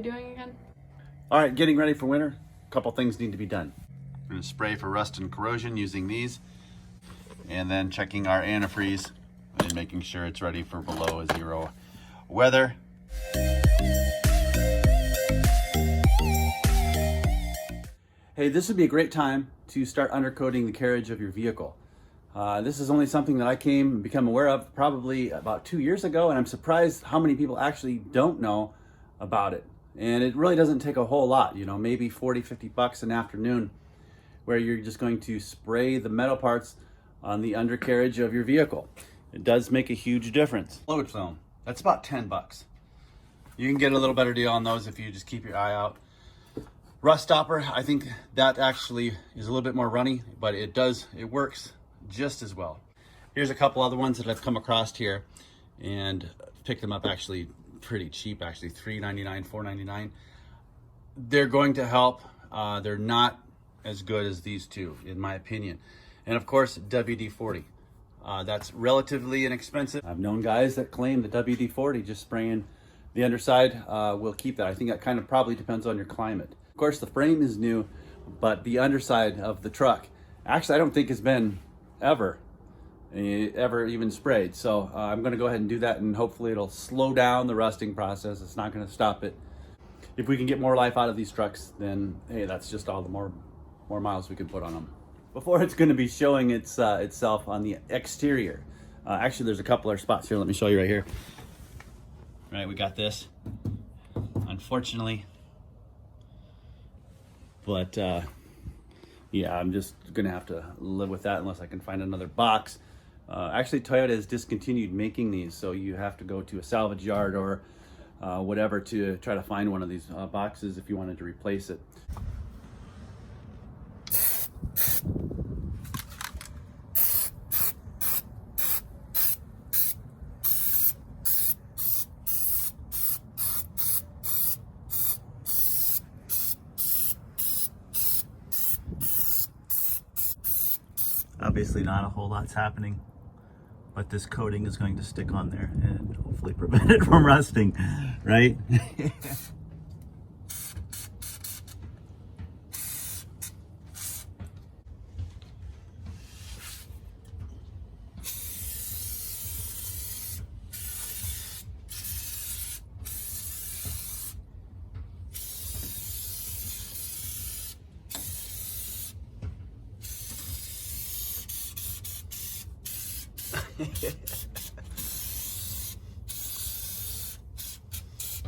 we doing again? All right, getting ready for winter. A couple things need to be done. We're gonna spray for rust and corrosion using these, and then checking our antifreeze and making sure it's ready for below 0 weather. Hey, this would be a great time to start undercoating the carriage of your vehicle. This is only something that I become aware of probably about 2 years ago, and I'm surprised how many people actually don't know about it. And it really doesn't take a whole lot, you know, maybe 40, 50 bucks an afternoon, where you're just going to spray the metal parts on the undercarriage of your vehicle. It does make a huge difference. Fluid film, that's about 10 bucks. You can get a little better deal on those if you just keep your eye out. Rust stopper, I think that actually is a little bit more runny, but it works just as well. Here's a couple other ones that I've come across here and picked them up actually pretty cheap, actually $3.99, $4.99. They're going to help. They're not as good as these two, in my opinion. And of course, WD-40. That's relatively inexpensive. I've known guys that claim the WD-40, just spraying the underside, will keep that. I think that kind of probably depends on your climate. Of course, the frame is new, but the underside of the truck, actually, I don't think has been ever even sprayed. So I'm gonna go ahead and do that, and hopefully it'll slow down the rusting process. It's not gonna stop it. If we can get more life out of these trucks, then hey, that's just all the more miles we can put on them. Before it's gonna be showing itself on the exterior. Actually, there's a couple of spots here. Let me show you right here. Right, we got this. Unfortunately, but yeah, I'm just gonna have to live with that unless I can find another box. Actually, Toyota has discontinued making these, so you have to go to a salvage yard or whatever to try to find one of these boxes if you wanted to replace it. Obviously not a whole lot's happening, but this coating is going to stick on there and hopefully prevent it from rusting, right?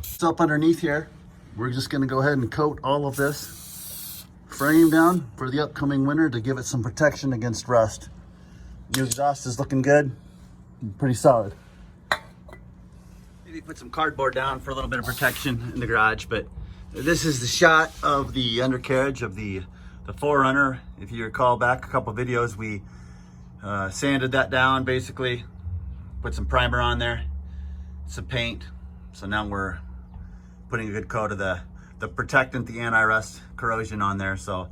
It's up underneath here. We're just going to go ahead and coat all of this frame down for the upcoming winter to give it some protection against rust. New exhaust is looking good, pretty solid. Maybe put some cardboard down for a little bit of protection in the garage, but this is the shot of the undercarriage of the 4Runner. If you recall back a couple videos, we sanded that down basically, put some primer on there, some paint. So now we're putting a good coat of the protectant, the anti-rust corrosion on there. So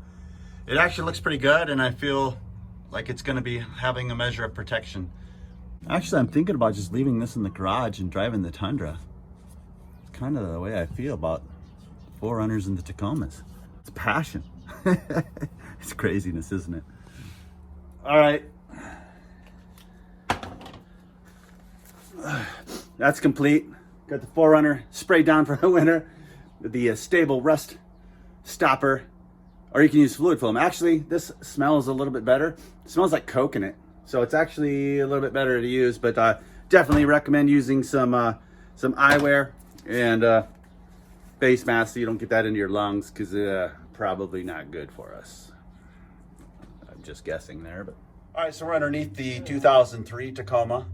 it actually looks pretty good, and I feel like it's gonna be having a measure of protection. Actually, I'm thinking about just leaving this in the garage and driving the Tundra. It's kind of the way I feel about 4Runners and the Tacomas. It's passion. It's craziness, isn't it? All right. That's complete. Got the 4Runner sprayed down for the winter with the stable rust stopper, or you can use fluid film. Actually, this smells a little bit better. It smells like coconut, so it's actually a little bit better to use, but definitely recommend using some eyewear and face mask so you don't get that into your lungs, because probably not good for us. I'm just guessing there, but. All right, so we're underneath the 2003 Tacoma.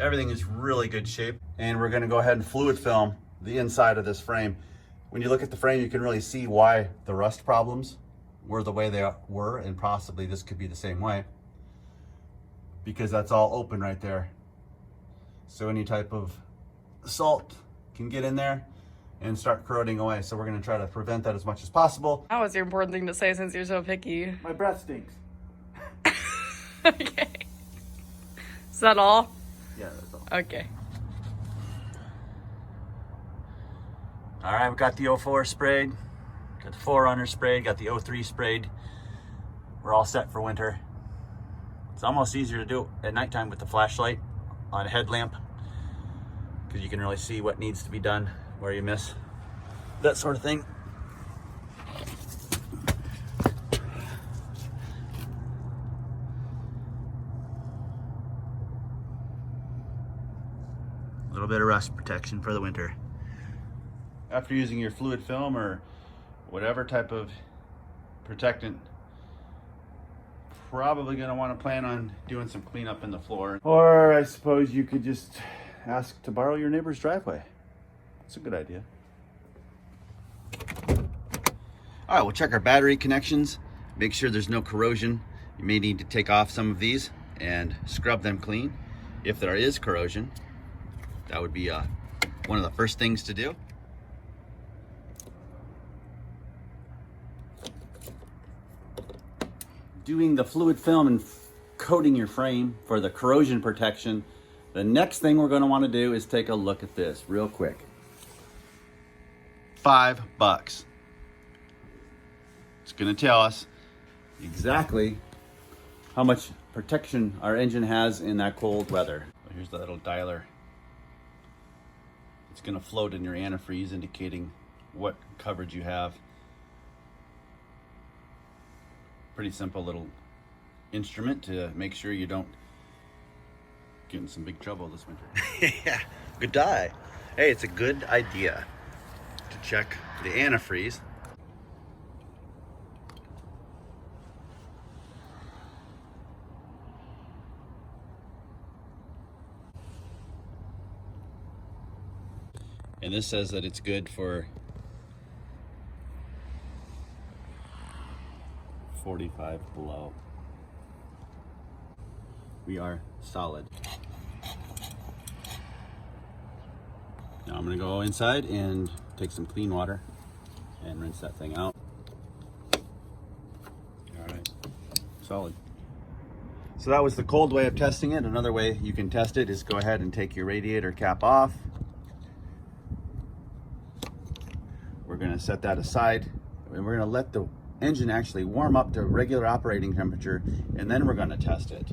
Everything is really good shape, and we're going to go ahead and fluid film the inside of this frame. When you look at the frame, you can really see why the rust problems were the way they were, and possibly this could be the same way, because that's all open right there. So any type of salt can get in there and start corroding away. So we're going to try to prevent that as much as possible. That was your important thing to say since you're so picky. My breath stinks. Okay. Is that all? Yeah, that's all. Okay. All right, we got the 04 sprayed, got the 4Runner sprayed, got the 03 sprayed. We're all set for winter. It's almost easier to do at nighttime with the flashlight on a headlamp, because you can really see what needs to be done, where you miss, that sort of thing. A little bit of rust protection for the winter. After using your fluid film or whatever type of protectant, probably going to want to plan on doing some cleanup in the floor. Or I suppose you could just ask to borrow your neighbor's driveway. It's a good idea. All right, we'll check our battery connections, make sure there's no corrosion. You may need to take off some of these and scrub them clean. If there is corrosion, that would be one of the first things to do. Doing the fluid film and coating your frame for the corrosion protection, the next thing we're going to want to do is take a look at this real quick. $5. It's going to tell us exactly how much protection our engine has in that cold weather. Here's the little dialer. It's going to float in your antifreeze, indicating what coverage you have. Pretty simple little instrument to make sure you don't get in some big trouble this winter. Yeah, good die. Hey, it's a good idea to check the antifreeze. And this says that it's good for 45 below. We are solid. Now I'm gonna go inside and take some clean water and rinse that thing out. All right, solid. So that was the cold way of testing it. Another way you can test it is go ahead and take your radiator cap off. We're gonna set that aside and we're gonna let the engine actually warm up to regular operating temperature, and then we're going to test it.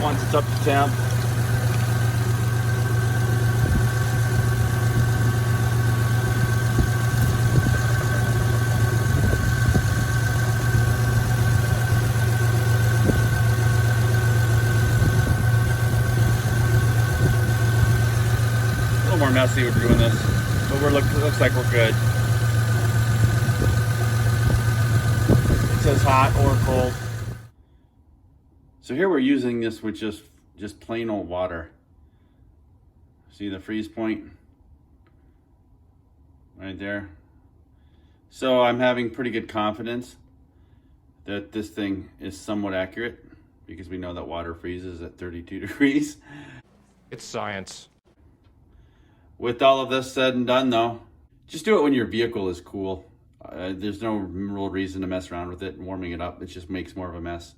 Once it's up to temp, more messy with doing this, but it looks like we're good. It says hot or cold. So here we're using this with just plain old water. See the freeze point right there? So I'm having pretty good confidence that this thing is somewhat accurate, because we know that water freezes at 32 degrees. It's science. With all of this said and done though, just do it when your vehicle is cool. There's no real reason to mess around with it and warming it up. It just makes more of a mess.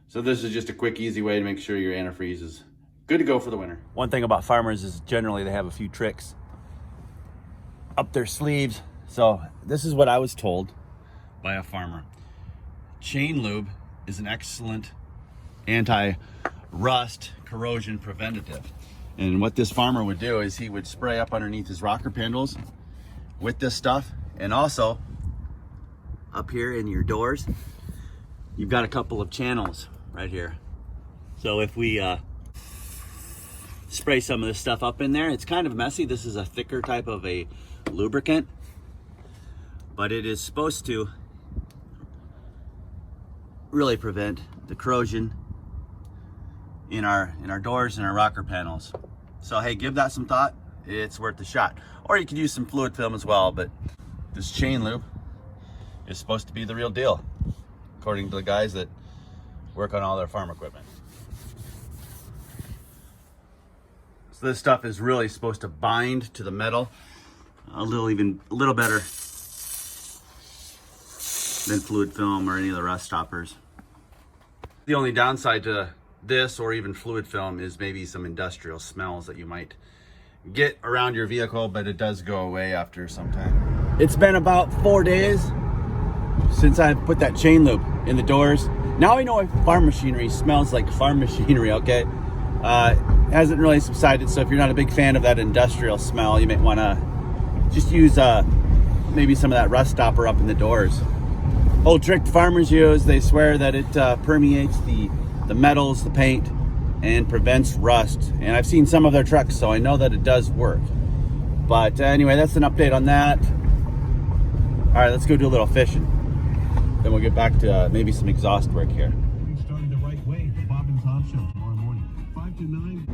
So this is just a quick, easy way to make sure your antifreeze is good to go for the winter. One thing about farmers is generally they have a few tricks up their sleeves. So this is what I was told by a farmer. Chain lube is an excellent anti-rust corrosion preventative. And what this farmer would do is he would spray up underneath his rocker spindles with this stuff. And also up here in your doors, you've got a couple of channels right here. So if we spray some of this stuff up in there, it's kind of messy. This is a thicker type of a lubricant, but it is supposed to really prevent the corrosion in our doors and our rocker panels. So hey, give that some thought. It's worth a shot. Or you could use some fluid film as well, but this chain lube is supposed to be the real deal, according to the guys that work on all their farm equipment. So this stuff is really supposed to bind to the metal a little better than fluid film or any of the rust stoppers. The only downside to this or even fluid film is maybe some industrial smells that you might get around your vehicle, but it does go away after some time. It's been about 4 days since I've put that chain loop in the doors. Now I know if farm machinery smells like farm machinery, okay? It hasn't really subsided, so if you're not a big fan of that industrial smell, you might want to just use maybe some of that rust stopper up in the doors. Old trick farmers use, they swear that it permeates the metals, the paint, and prevents rust. And I've seen some of their trucks, so I know that it does work. But anyway, that's an update on that. All right, let's go do a little fishing. Then we'll get back to maybe some exhaust work here. We started the right way. The Bob and Tom Show tomorrow morning, 5 to 9.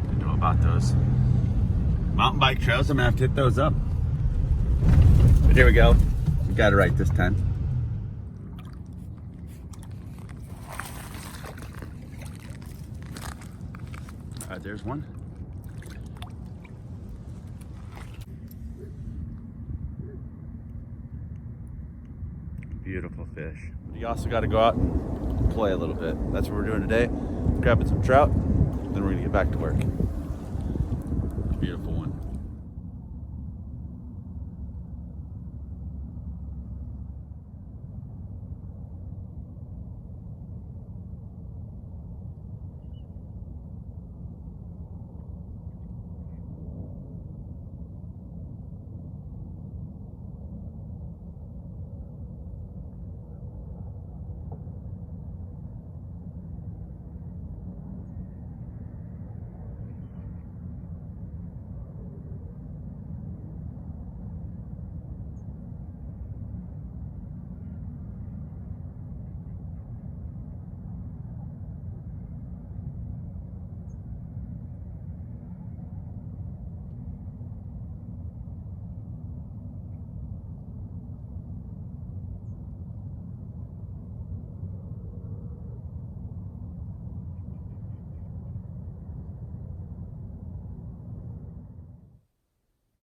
Didn't know about those mountain bike trails. I'm gonna have to hit those up. But here we go. We got it right this time. All right, there's one. Beautiful fish. You also got to go out and play a little bit. That's what we're doing today. Grabbing some trout, then we're gonna get back to work.